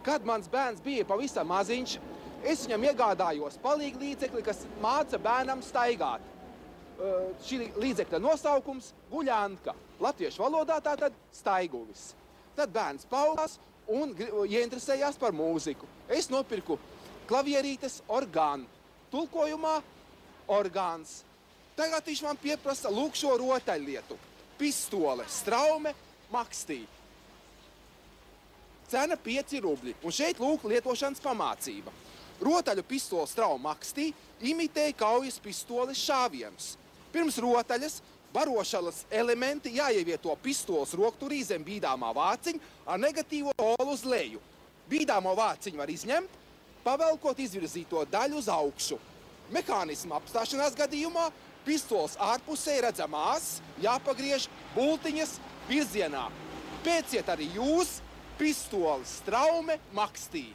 Kad mans bērns bija pavisam maziņš, es viņam iegādājos palīglīdzekli, kas māca bērnam staigāt. Šī līdzekļa nosaukums – guļantka. Latviešu valodā tātad staigulis. Tad bērns paaugās un ieinteresējās par mūziku. Es nopirku klavierītes orgānu. Tulkojumā orgāns. Tagad viņš man pieprasa lūk šo rotaļlietu. Pistole, straume, makstī. Cena 5 rubļi. Un šeit lūk lietošanas pamācība. Rotaļu pistoles straume makstī imitēja kaujas pistoles šāvienus. Pirms rotaļas barošanas elementi jāievieto pistoles rokturī zem bīdāmā vāciņa ar negatīvo polu uz leju. Bīdāmo vāciņu var izņemt, pavelkot izvirzīto daļu uz augšu. Mehānisma apstāšanās gadījumā pistoles ārpusē redzamās jāpagriež bultiņas virzienā. Pēciet arī jūs pistoles straume makstī.